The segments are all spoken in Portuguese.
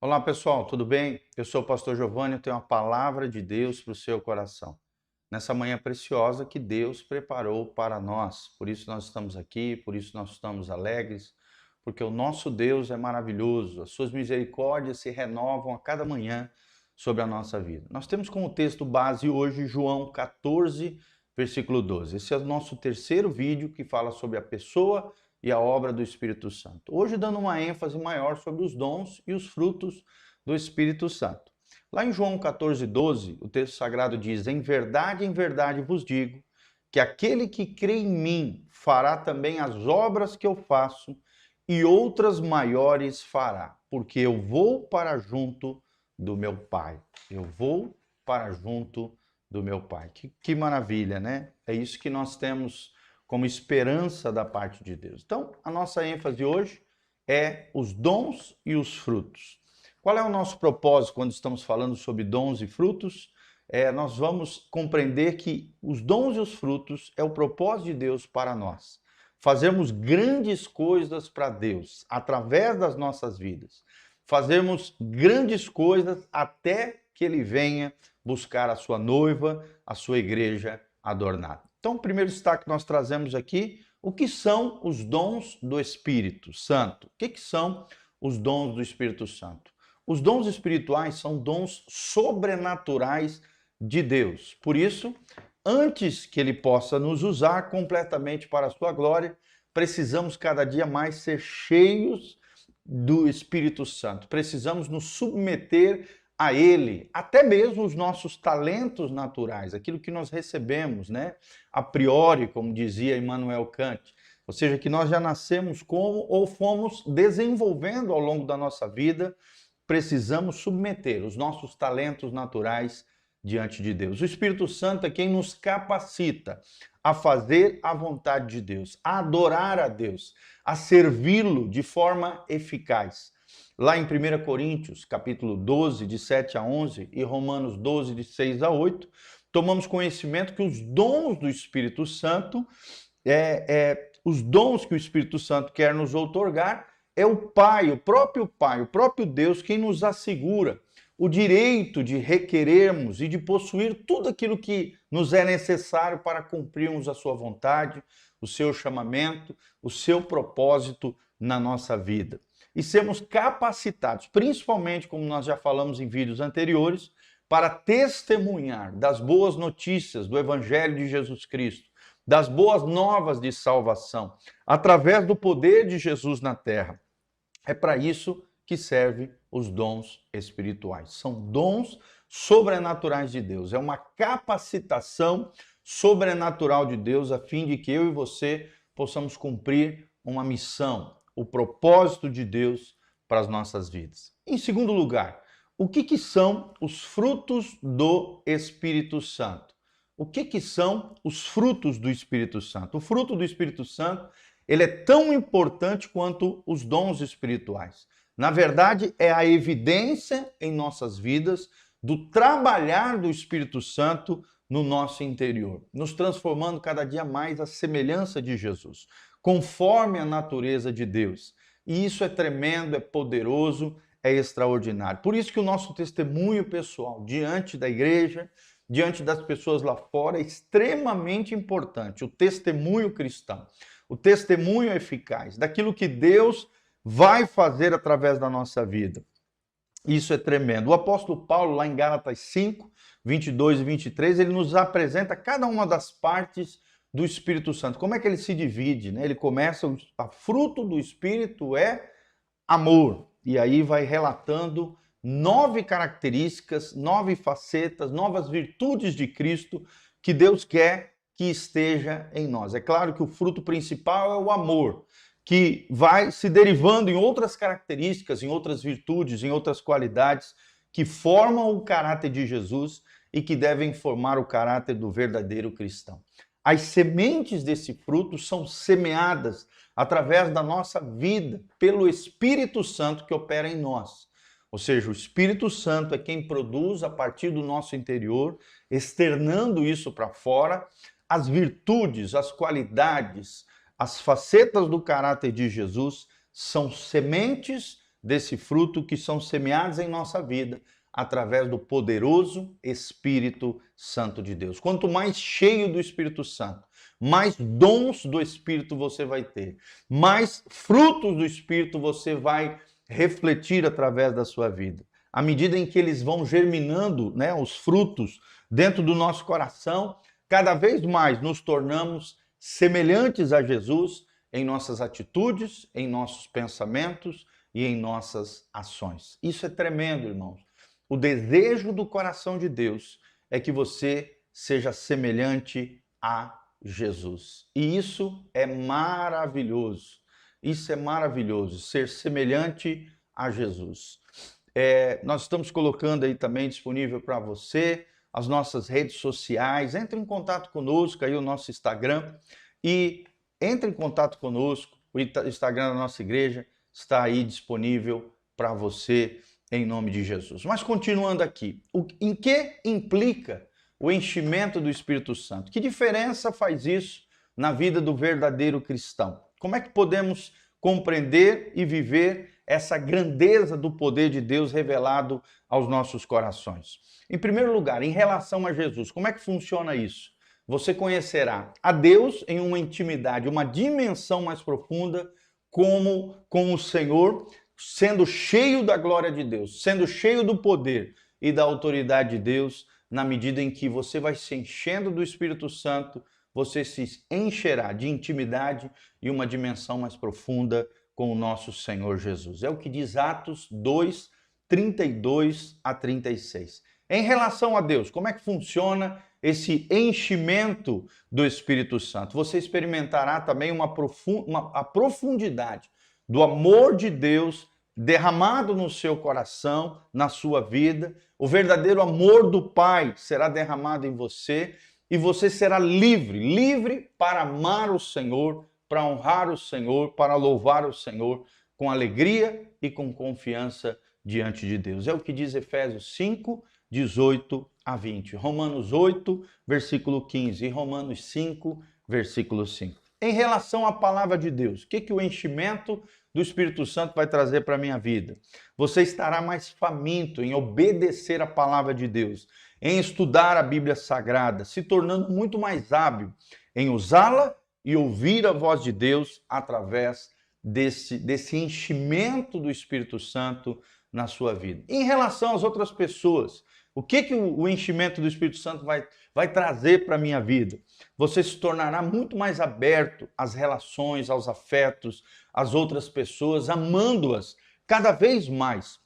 Olá pessoal, tudo bem? Eu sou o pastor Giovanni, eu tenho uma palavra de Deus para o seu coração. Nessa manhã preciosa que Deus preparou para nós. Por isso nós estamos aqui, por isso nós estamos alegres, porque o nosso Deus é maravilhoso, as suas misericórdias se renovam a cada manhã sobre a nossa vida. Nós temos como texto base hoje João 14, versículo 12. Esse é o nosso terceiro vídeo que fala sobre a pessoa e a obra do Espírito Santo. Hoje dando uma ênfase maior sobre os dons e os frutos do Espírito Santo. Lá em João 14, 12, o texto sagrado diz: em verdade vos digo, que aquele que crê em mim fará também as obras que eu faço, e outras maiores fará, porque eu vou para junto do meu Pai. Eu vou para junto do meu Pai. Que maravilha, né? É isso que nós temos como esperança da parte de Deus. Então, a nossa ênfase hoje é os dons e os frutos. Qual é o nosso propósito quando estamos falando sobre dons e frutos? Nós vamos compreender que os dons e os frutos é o propósito de Deus para nós. Fazermos grandes coisas para Deus através das nossas vidas. Fazermos grandes coisas até que Ele venha buscar a sua noiva, a sua igreja adornada. Então, o primeiro destaque que nós trazemos aqui, o que são os dons do Espírito Santo? O que são os dons do Espírito Santo? Os dons espirituais são dons sobrenaturais de Deus. Por isso, antes que Ele possa nos usar completamente para a sua glória, precisamos cada dia mais ser cheios do Espírito Santo. Precisamos nos submeter a Ele, até mesmo os nossos talentos naturais, aquilo que nós recebemos, né? A priori, como dizia Immanuel Kant, ou seja, que nós já nascemos como ou fomos desenvolvendo ao longo da nossa vida, precisamos submeter os nossos talentos naturais diante de Deus. O Espírito Santo é quem nos capacita a fazer a vontade de Deus, a adorar a Deus, a servi-lo de forma eficaz. Lá em 1 Coríntios, capítulo 12, de 7 a 11, e Romanos 12, de 6 a 8, tomamos conhecimento que os dons do Espírito Santo, os dons que o Espírito Santo quer nos outorgar, é o Pai, o próprio Deus, quem nos assegura o direito de requerermos e de possuir tudo aquilo que nos é necessário para cumprirmos a sua vontade, o seu chamamento, o seu propósito na nossa vida. E sermos capacitados, principalmente, como nós já falamos em vídeos anteriores, para testemunhar das boas notícias do Evangelho de Jesus Cristo, das boas novas de salvação, através do poder de Jesus na terra. É para isso que servem os dons espirituais. São dons sobrenaturais de Deus. É uma capacitação sobrenatural de Deus a fim de que eu e você possamos cumprir uma missão, o propósito de Deus para as nossas vidas. Em segundo lugar, o que são os frutos do Espírito Santo? O que são os frutos do Espírito Santo? O fruto do Espírito Santo, ele é tão importante quanto os dons espirituais. Na verdade, é a evidência em nossas vidas do trabalhar do Espírito Santo no nosso interior, nos transformando cada dia mais à semelhança de Jesus, conforme a natureza de Deus. E isso é tremendo, é poderoso, é extraordinário. Por isso que o nosso testemunho pessoal diante da igreja, diante das pessoas lá fora, é extremamente importante. O testemunho cristão, o testemunho eficaz daquilo que Deus vai fazer através da nossa vida. Isso é tremendo. O apóstolo Paulo, lá em Gálatas 5, 22 e 23, ele nos apresenta cada uma das partes do Espírito Santo. Como é que ele se divide, né? Ele começa, a fruto do Espírito é amor. E aí vai relatando 9 características, 9 facetas, novas virtudes de Cristo que Deus quer que esteja em nós. É claro que o fruto principal é o amor, que vai se derivando em outras características, em outras virtudes, em outras qualidades que formam o caráter de Jesus e que devem formar o caráter do verdadeiro cristão. As sementes desse fruto são semeadas através da nossa vida pelo Espírito Santo que opera em nós. Ou seja, o Espírito Santo é quem produz a partir do nosso interior, externando isso para fora, as virtudes, as qualidades, as facetas do caráter de Jesus são sementes desse fruto que são semeados em nossa vida através do poderoso Espírito Santo de Deus. Quanto mais cheio do Espírito Santo, mais dons do Espírito você vai ter, mais frutos do Espírito você vai refletir através da sua vida. À medida em que eles vão germinando, né, os frutos dentro do nosso coração, cada vez mais nos tornamos semelhantes a Jesus em nossas atitudes, em nossos pensamentos e em nossas ações. Isso é tremendo, irmãos. O desejo do coração de Deus é que você seja semelhante a Jesus. E isso é maravilhoso. Isso é maravilhoso, ser semelhante a Jesus. Nós estamos colocando aí também disponível para você as nossas redes sociais. Entre em contato conosco, aí o nosso Instagram, e entre em contato conosco. O Instagram da nossa igreja está aí disponível para você, em nome de Jesus. Mas continuando aqui, em que implica o enchimento do Espírito Santo? Que diferença faz isso na vida do verdadeiro cristão? Como é que podemos compreender e viver essa grandeza do poder de Deus revelado aos nossos corações? Em primeiro lugar, em relação a Jesus, como é que funciona isso? Você conhecerá a Deus em uma intimidade, uma dimensão mais profunda, como com o Senhor, sendo cheio da glória de Deus, sendo cheio do poder e da autoridade de Deus. Na medida em que você vai se enchendo do Espírito Santo, você se encherá de intimidade e uma dimensão mais profunda com o nosso Senhor Jesus. É o que diz Atos 2, 32 a 36. Em relação a Deus, como é que funciona esse enchimento do Espírito Santo? Você experimentará também a profundidade do amor de Deus derramado no seu coração, na sua vida. O verdadeiro amor do Pai será derramado em você e você será livre para amar o Senhor, para honrar o Senhor, para louvar o Senhor com alegria e com confiança diante de Deus. É o que diz Efésios 5, 18 a 20, Romanos 8, versículo 15 e Romanos 5, versículo 5. Em relação à palavra de Deus, o que o enchimento do Espírito Santo vai trazer para a minha vida? Você estará mais faminto em obedecer a palavra de Deus, em estudar a Bíblia Sagrada, se tornando muito mais hábil em usá-la e ouvir a voz de Deus através desse enchimento do Espírito Santo na sua vida. Em relação às outras pessoas, o que o enchimento do Espírito Santo vai trazer para a minha vida? Você se tornará muito mais aberto às relações, aos afetos, às outras pessoas, amando-as cada vez mais,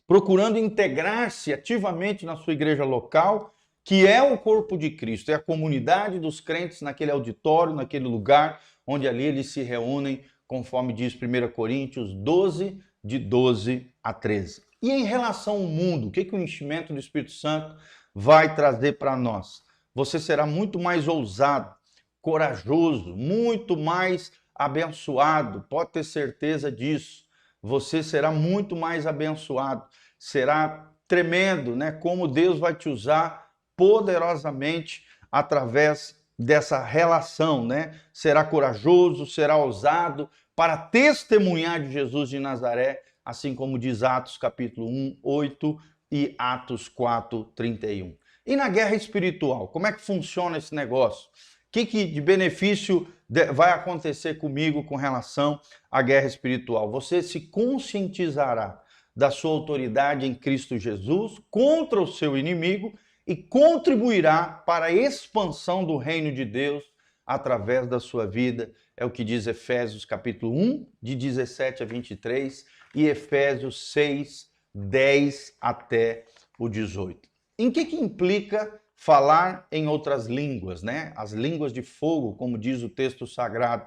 procurando integrar-se ativamente na sua igreja local, que é o corpo de Cristo, é a comunidade dos crentes naquele auditório, naquele lugar onde ali eles se reúnem, conforme diz 1 Coríntios 12, de 12 a 13. E em relação ao mundo, o que o enchimento do Espírito Santo vai trazer para nós? Você será muito mais ousado, corajoso, muito mais abençoado, pode ter certeza disso. Você será muito mais abençoado, será tremendo, né? Como Deus vai te usar poderosamente através dessa relação, né? Será corajoso, será ousado para testemunhar de Jesus de Nazaré, assim como diz Atos capítulo 1, 8 e Atos 4, 31. E na guerra espiritual, como é que funciona esse negócio? O que de benefício vai acontecer comigo com relação à guerra espiritual? Você se conscientizará da sua autoridade em Cristo Jesus contra o seu inimigo e contribuirá para a expansão do reino de Deus através da sua vida. É o que diz Efésios capítulo 1, de 17 a 23 e Efésios 6, 10 até o 18. Em que implica falar em outras línguas, né? As línguas de fogo, como diz o texto sagrado.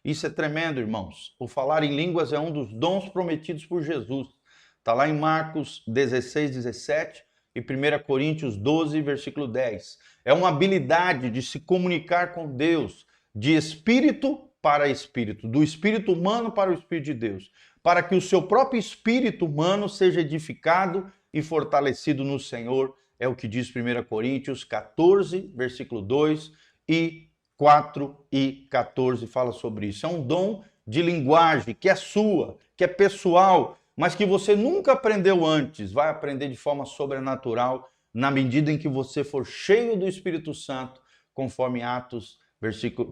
Isso é tremendo, irmãos. O falar em línguas é um dos dons prometidos por Jesus. Está lá em Marcos 16, 17 e 1 Coríntios 12, versículo 10. É uma habilidade de se comunicar com Deus, de espírito para espírito, do espírito humano para o espírito de Deus, para que o seu próprio espírito humano seja edificado e fortalecido no Senhor. É o que diz 1 Coríntios 14, versículo 2 e 4 e 14 fala sobre isso. É um dom de linguagem que é sua, que é pessoal, mas que você nunca aprendeu antes, vai aprender de forma sobrenatural na medida em que você for cheio do Espírito Santo, conforme Atos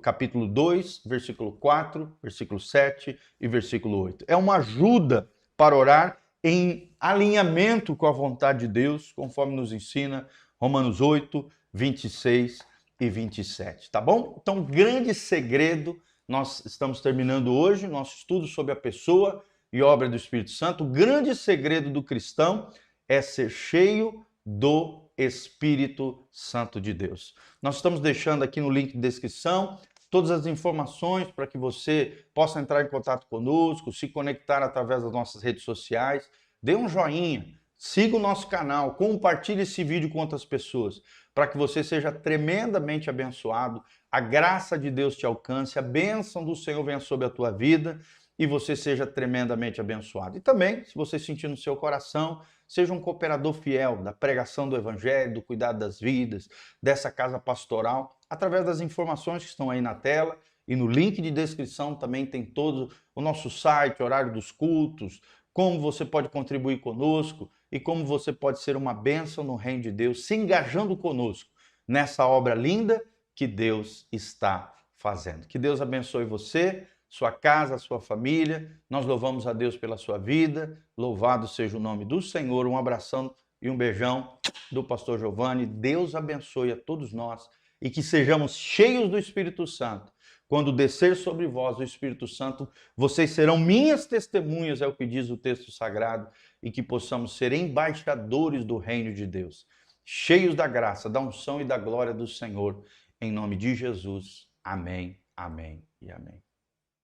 capítulo 2, versículo 4, versículo 7 e versículo 8. É uma ajuda para orar em alinhamento com a vontade de Deus, conforme nos ensina Romanos 8, 26 e 27, tá bom? Então, grande segredo, nós estamos terminando hoje nosso estudo sobre a pessoa e obra do Espírito Santo. O grande segredo do cristão é ser cheio do Espírito Santo de Deus. Nós estamos deixando aqui no link de descrição todas as informações para que você possa entrar em contato conosco, se conectar através das nossas redes sociais. Dê um joinha, siga o nosso canal, compartilhe esse vídeo com outras pessoas, para que você seja tremendamente abençoado, a graça de Deus te alcance, a bênção do Senhor venha sobre a tua vida e você seja tremendamente abençoado. E também, se você sentir no seu coração, seja um cooperador fiel da pregação do Evangelho, do cuidado das vidas, dessa casa pastoral, através das informações que estão aí na tela e no link de descrição também tem todo o nosso site, horário dos cultos, como você pode contribuir conosco e como você pode ser uma bênção no reino de Deus, se engajando conosco nessa obra linda que Deus está fazendo. Que Deus abençoe você, sua casa, sua família. Nós louvamos a Deus pela sua vida. Louvado seja o nome do Senhor. Um abração e um beijão do pastor Giovanni. Deus abençoe a todos nós e que sejamos cheios do Espírito Santo. Quando descer sobre vós o Espírito Santo, vocês serão minhas testemunhas, é o que diz o texto sagrado, e que possamos ser embaixadores do reino de Deus, cheios da graça, da unção e da glória do Senhor, em nome de Jesus. Amém, amém e amém.